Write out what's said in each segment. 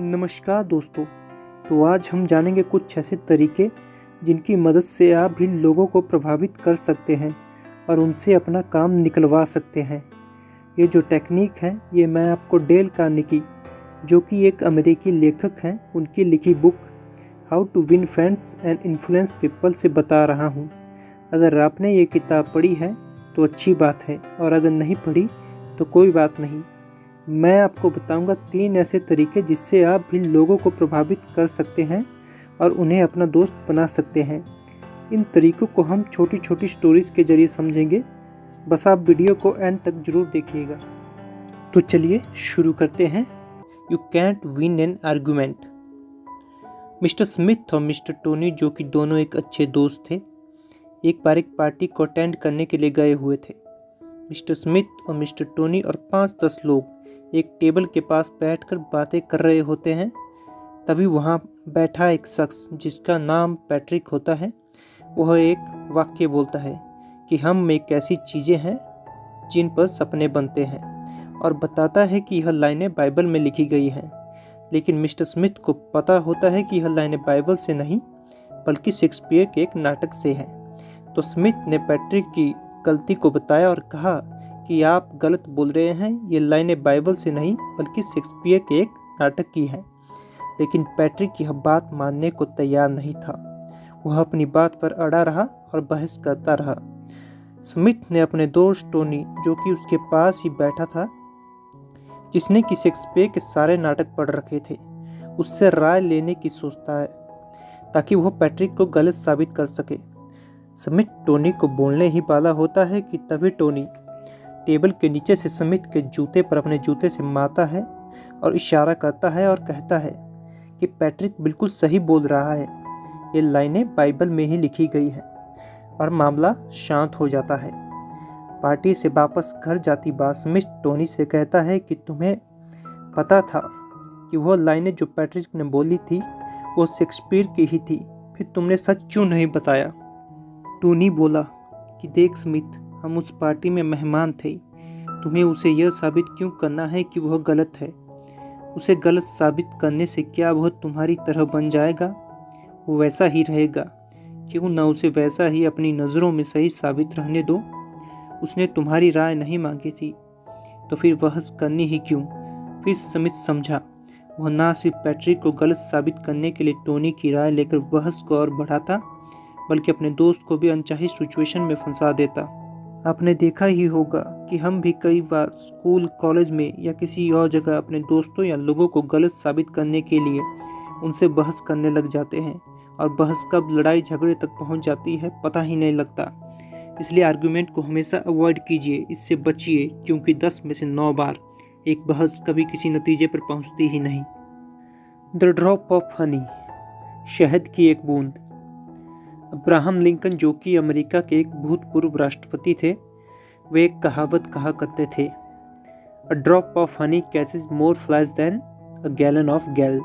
नमस्कार दोस्तों। तो आज हम जानेंगे कुछ ऐसे तरीके जिनकी मदद से आप भी लोगों को प्रभावित कर सकते हैं और उनसे अपना काम निकलवा सकते हैं। ये जो टेक्निक है ये मैं आपको डेल कार्नेगी, जो कि एक अमेरिकी लेखक हैं, उनकी लिखी book how to win friends and influence people से बता रहा हूँ। अगर आपने ये किताब पढ़ी है तो अच्छी बात है, और अगर नहीं पढ़ी तो कोई बात नहीं। मैं आपको बताऊंगा 3 ऐसे तरीके जिससे आप भी लोगों को प्रभावित कर सकते हैं और उन्हें अपना दोस्त बना सकते हैं। इन तरीकों को हम छोटी छोटी स्टोरीज के जरिए समझेंगे। बस आप वीडियो को एंड तक जरूर देखिएगा। तो चलिए शुरू करते हैं। You can't win N argument. Mister Smith और मिस्टर टोनी, जो कि दोनों एक अच्छे दोस्त थे, एक बार एक पार्टी को अटेंड करने के लिए गए हुए थे। मिस्टर स्मिथ और मिस्टर टोनी और 5-10 लोग एक टेबल के पास बैठकर बातें कर रहे होते हैं। तभी वहाँ बैठा एक शख्स जिसका नाम पैट्रिक होता है, वह एक वाक्य बोलता है कि हम एक ऐसी चीज़ें हैं जिन पर सपने बनते हैं, और बताता है कि यह लाइनें बाइबल में लिखी गई हैं। लेकिन मिस्टर स्मिथ को पता होता है कि यह लाइनें बाइबल से नहीं बल्कि शेक्सपियर के एक नाटक से हैं। तो स्मिथ ने पैट्रिक की गलती को बताया और कहा कि आप गलत बोल रहे हैं, ये लाइनें बाइबल से नहीं बल्कि शेक्सपियर के एक नाटक की हैं। लेकिन पैट्रिक यह बात मानने को तैयार नहीं था। वह अपनी बात पर अड़ा रहा और बहस करता रहा। स्मिथ ने अपने दोस्त टोनी, जो कि उसके पास ही बैठा था, जिसने कि शेक्सपियर के सारे नाटक पढ़ रखे थे, उससे राय लेने की सोचता है ताकि वह पैट्रिक को गलत साबित कर सके। स्मिथ टोनी को बोलने ही वाला होता है कि तभी टोनी टेबल के नीचे से स्मिथ के जूते पर अपने जूते से मारता है और इशारा करता है और कहता है कि पैट्रिक बिल्कुल सही बोल रहा है, ये लाइनें बाइबल में ही लिखी गई हैं, और मामला शांत हो जाता है। पार्टी से वापस घर जाती बात स्मिथ टोनी से कहता है कि तुम्हें पता था कि वह लाइनें जो पैट्रिक ने बोली थी वो शेक्सपियर की ही थी, फिर तुमने सच क्यों नहीं बताया? टोनी बोला कि देख स्मिथ, हम उस पार्टी में मेहमान थे, तुम्हें उसे यह साबित क्यों करना है कि वह गलत है? उसे गलत साबित करने से क्या वह तुम्हारी तरह बन जाएगा? वो वैसा ही रहेगा। क्यों न उसे वैसा ही अपनी नज़रों में सही साबित रहने दो। उसने तुम्हारी राय नहीं मांगी थी, तो फिर बहस करनी ही क्यों? फिर स्मिथ समझा, वह ना सिर्फ पैट्रिक को गलत साबित करने के लिए टोनी की राय लेकर बहस को और बढ़ाता, बल्कि अपने दोस्त को भी अनचाही सिचुएशन में फंसा देता। आपने देखा ही होगा कि हम भी कई बार स्कूल, कॉलेज में या किसी और जगह अपने दोस्तों या लोगों को गलत साबित करने के लिए उनसे बहस करने लग जाते हैं, और बहस कब लड़ाई झगड़े तक पहुंच जाती है पता ही नहीं लगता। इसलिए आर्गुमेंट को हमेशा अवॉइड कीजिए, इससे बचिए, क्योंकि 10 में से 9 बार एक बहस कभी किसी नतीजे पर पहुंचती ही नहीं। द ड्रॉप ऑफ हनी, शहद की एक बूंद। अब्राहम लिंकन, जो कि अमेरिका के एक भूतपूर्व राष्ट्रपति थे, वे एक कहावत कहा करते थे, a drop of honey catches more flies than a gallon of gall.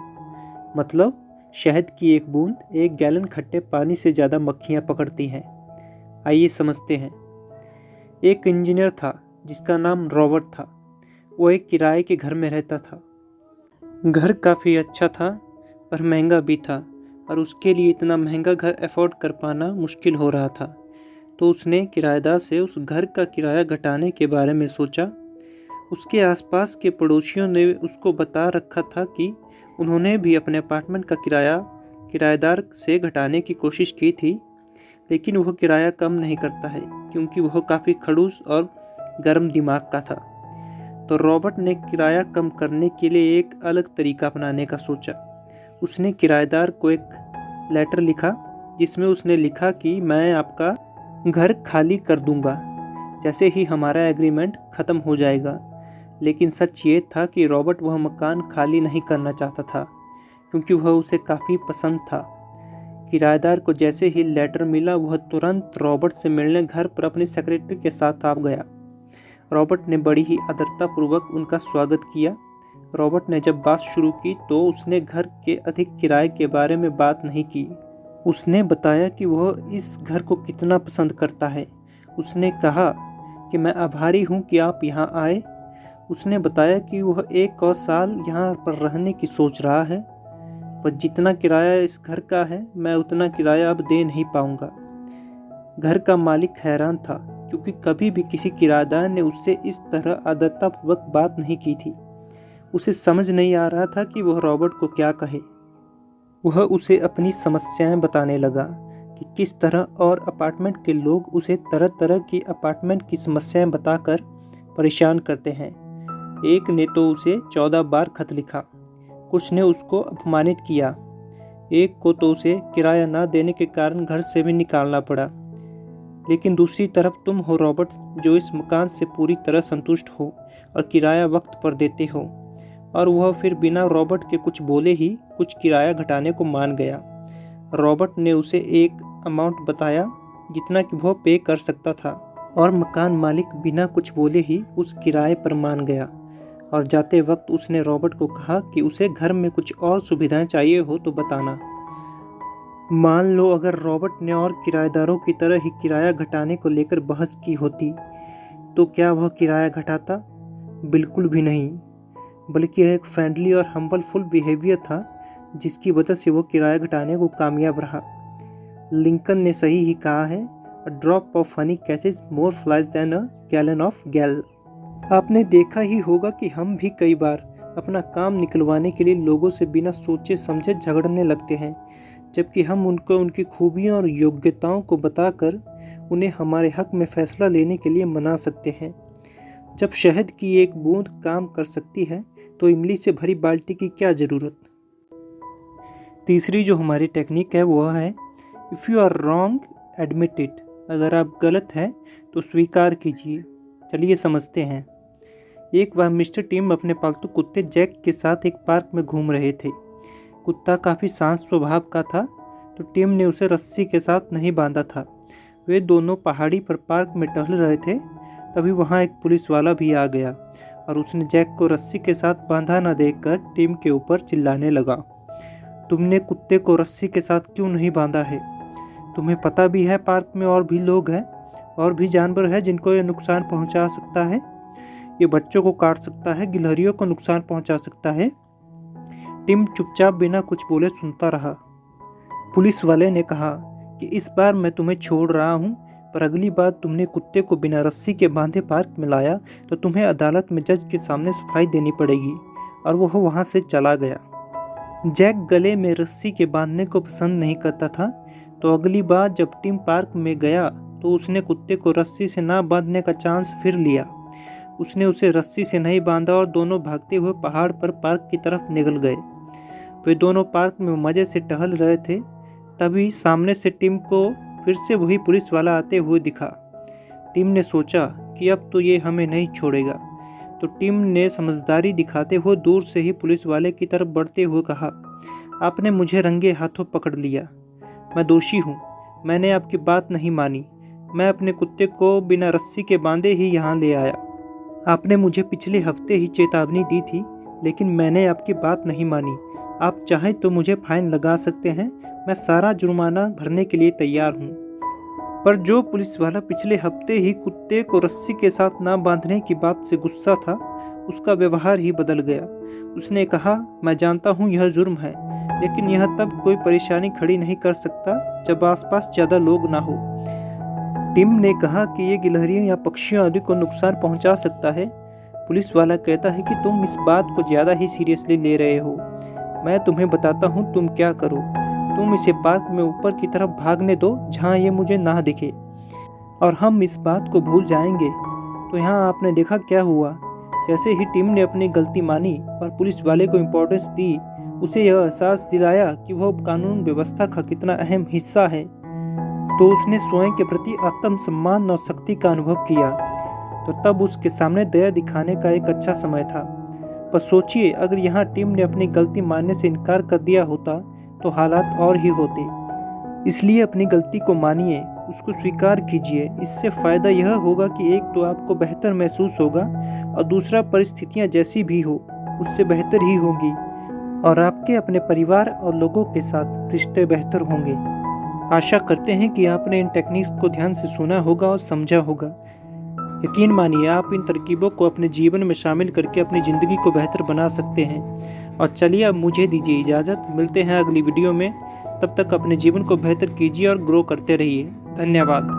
मतलब शहद की एक बूंद 1 गैलन खट्टे पानी से ज़्यादा मक्खियाँ पकड़ती हैं। आइए समझते हैं। एक इंजीनियर था जिसका नाम रॉबर्ट था। वो एक किराए के घर में रहता था। घर काफ़ी अच्छा था पर महंगा भी था, और उसके लिए इतना महंगा घर अफोर्ड कर पाना मुश्किल हो रहा था। तो उसने किराएदार से उस घर का किराया घटाने के बारे में सोचा। उसके आसपास के पड़ोसियों ने उसको बता रखा था कि उन्होंने भी अपने अपार्टमेंट का किराया किराएदार से घटाने की कोशिश की थी, लेकिन वह किराया कम नहीं करता है, क्योंकि वह काफ़ी खड़ूस और गर्म दिमाग का था। तो रॉबर्ट ने किराया कम करने के लिए एक अलग तरीका अपनाने का सोचा। उसने किराएदार को एक लेटर लिखा जिसमें उसने लिखा कि मैं आपका घर खाली कर दूंगा जैसे ही हमारा एग्रीमेंट ख़त्म हो जाएगा। लेकिन सच ये था कि रॉबर्ट वह मकान खाली नहीं करना चाहता था, क्योंकि वह उसे काफ़ी पसंद था। किराएदार को जैसे ही लेटर मिला, वह तुरंत रॉबर्ट से मिलने घर पर अपनी सेक्रेटरी के साथ आ गया। रॉबर्ट ने बड़ी ही आदरतापूर्वक उनका स्वागत किया। रॉबर्ट ने जब बात शुरू की तो उसने घर के अधिक किराए के बारे में बात नहीं की। उसने बताया कि वह इस घर को कितना पसंद करता है। उसने कहा कि मैं आभारी हूँ कि आप यहाँ आए। उसने बताया कि वह 1 और साल यहाँ पर रहने की सोच रहा है, पर जितना किराया इस घर का है मैं उतना किराया अब दे नहीं पाऊंगा। घर का मालिक हैरान था, क्योंकि कभी भी किसी किराएदार ने उससे इस तरह आदरतापूर्वक बात नहीं की थी। उसे समझ नहीं आ रहा था कि वह रॉबर्ट को क्या कहे। वह उसे अपनी समस्याएं बताने लगा कि किस तरह और अपार्टमेंट के लोग उसे तरह तरह की अपार्टमेंट की समस्याएं बताकर परेशान करते हैं। एक ने तो उसे 14 बार खत लिखा, कुछ ने उसको अपमानित किया, एक को तो उसे किराया ना देने के कारण घर से भी निकालना पड़ा। लेकिन दूसरी तरफ तुम हो रॉबर्ट, जो इस मकान से पूरी तरह संतुष्ट हो और किराया वक्त पर देते हो। और वह फिर बिना रॉबर्ट के कुछ बोले ही कुछ किराया घटाने को मान गया। रॉबर्ट ने उसे एक अमाउंट बताया जितना कि वह पे कर सकता था, और मकान मालिक बिना कुछ बोले ही उस किराए पर मान गया। और जाते वक्त उसने रॉबर्ट को कहा कि उसे घर में कुछ और सुविधाएं चाहिए हो तो बताना। मान लो अगर रॉबर्ट ने और किराएदारों की तरह ही किराया घटाने को लेकर बहस की होती, तो क्या वह किराया घटाता? बिल्कुल भी नहीं, बल्कि यह एक फ्रेंडली और हम्बलफुल बिहेवियर था जिसकी वजह से वो किराया घटाने को कामयाब रहा। लिंकन ने सही ही कहा है, a drop of honey catches more flies than a gallon of gall. आपने देखा ही होगा कि हम भी कई बार अपना काम निकलवाने के लिए लोगों से बिना सोचे समझे झगड़ने लगते हैं, जबकि हम उनको उनकी खूबियों और योग्यताओं को बताकर उन्हें हमारे हक में फैसला लेने के लिए मना सकते हैं। जब शहद की एक बूंद काम कर सकती है तो इमली से भरी बाल्टी की क्या ज़रूरत। तीसरी जो हमारी टेक्निक है वह है if you are wrong admit it. अगर आप गलत हैं तो स्वीकार कीजिए। चलिए समझते हैं। एक बार मिस्टर टिम अपने पालतू कुत्ते जैक के साथ एक पार्क में घूम रहे थे। कुत्ता काफ़ी शांत स्वभाव का था, तो टिम ने उसे रस्सी के साथ नहीं बांधा था। वे दोनों पहाड़ी पर पार्क में टहल रहे थे, तभी वहाँ एक पुलिस वाला भी आ गया और उसने जैक को रस्सी के साथ बांधा न देखकर टिम के ऊपर चिल्लाने लगा, तुमने कुत्ते को रस्सी के साथ क्यों नहीं बांधा है? तुम्हें पता भी है पार्क में और भी लोग हैं, और भी जानवर हैं जिनको ये नुकसान पहुंचा सकता है। ये बच्चों को काट सकता है, गिलहरियों को नुकसान पहुंचा सकता है। टिम चुपचाप बिना कुछ बोले सुनता रहा। पुलिस वाले ने कहा कि इस बार मैं तुम्हें छोड़ रहा हूँ, पर अगली बार तुमने कुत्ते को बिना रस्सी के बांधे पार्क में लाया तो तुम्हें अदालत में जज के सामने सफाई देनी पड़ेगी। और वह वहाँ से चला गया। जैक गले में रस्सी के बांधने को पसंद नहीं करता था, तो अगली बार जब टिम पार्क में गया तो उसने कुत्ते को रस्सी से ना बांधने का चांस फिर लिया। उसने उसे रस्सी से नहीं बांधा और दोनों भागते हुए पहाड़ पर पार्क की तरफ निकल गए। वे दोनों पार्क में मज़े से टहल रहे थे, तभी सामने से टिम को फिर से वही पुलिस वाला आते हुए दिखा। टिम ने सोचा कि अब तो ये हमें नहीं छोड़ेगा, तो टिम ने समझदारी दिखाते हुए दूर से ही पुलिस वाले की तरफ बढ़ते हुए कहा, आपने मुझे रंगे हाथों पकड़ लिया। मैं दोषी हूँ, मैंने आपकी बात नहीं मानी। मैं अपने कुत्ते को बिना रस्सी के बांधे ही यहाँ ले आया। आपने मुझे पिछले हफ्ते ही चेतावनी दी थी, लेकिन मैंने आपकी बात नहीं मानी। आप चाहें तो मुझे फाइन लगा सकते हैं, मैं सारा जुर्माना भरने के लिए तैयार हूँ। पर जो पुलिस वाला पिछले हफ्ते ही कुत्ते को रस्सी के साथ ना बांधने की बात से गुस्सा था, उसका व्यवहार ही बदल गया। उसने कहा, मैं जानता हूँ यह जुर्म है, लेकिन यह तब कोई परेशानी खड़ी नहीं कर सकता जब आसपास ज़्यादा लोग ना हो। टिम ने कहा कि ये गिलहरियों या पक्षियों आदि को नुकसान पहुंचा सकता है। पुलिस वाला कहता है कि तुम इस बात को ज़्यादा ही सीरियसली ले रहे हो। मैं तुम्हें बताता हूँ तुम क्या करो। तुम इसे पार्क में ऊपर की तरफ भागने दो जहाँ ये मुझे ना दिखे, और हम इस बात को भूल जाएंगे। तो यहाँ आपने देखा क्या हुआ। जैसे ही टिम ने अपनी गलती मानी और पुलिस वाले को इम्पोर्टेंस दी, उसे यह एहसास दिलाया कि वह कानून व्यवस्था का कितना अहम हिस्सा है, तो उसने स्वयं के प्रति आत्मसम्मान और शक्ति का अनुभव किया। तो तब उसके सामने दया दिखाने का एक अच्छा समय था। पर सोचिए, अगर यहाँ टिम ने अपनी गलती मानने से इनकार कर दिया होता तो हालात और ही होते। इसलिए अपनी गलती को मानिए, उसको स्वीकार कीजिए। इससे फ़ायदा यह होगा कि एक तो आपको बेहतर महसूस होगा, और दूसरा परिस्थितियाँ जैसी भी हो उससे बेहतर ही होंगी, और आपके अपने परिवार और लोगों के साथ रिश्ते बेहतर होंगे। आशा करते हैं कि आपने इन टेक्निक्स को ध्यान से सुना होगा और समझा होगा। यकीन मानिए आप इन तरकीबों को अपने जीवन में शामिल करके अपनी ज़िंदगी को बेहतर बना सकते हैं। और चलिए अब मुझे दीजिए इजाज़त, मिलते हैं अगली वीडियो में। तब तक अपने जीवन को बेहतर कीजिए और ग्रो करते रहिए। धन्यवाद।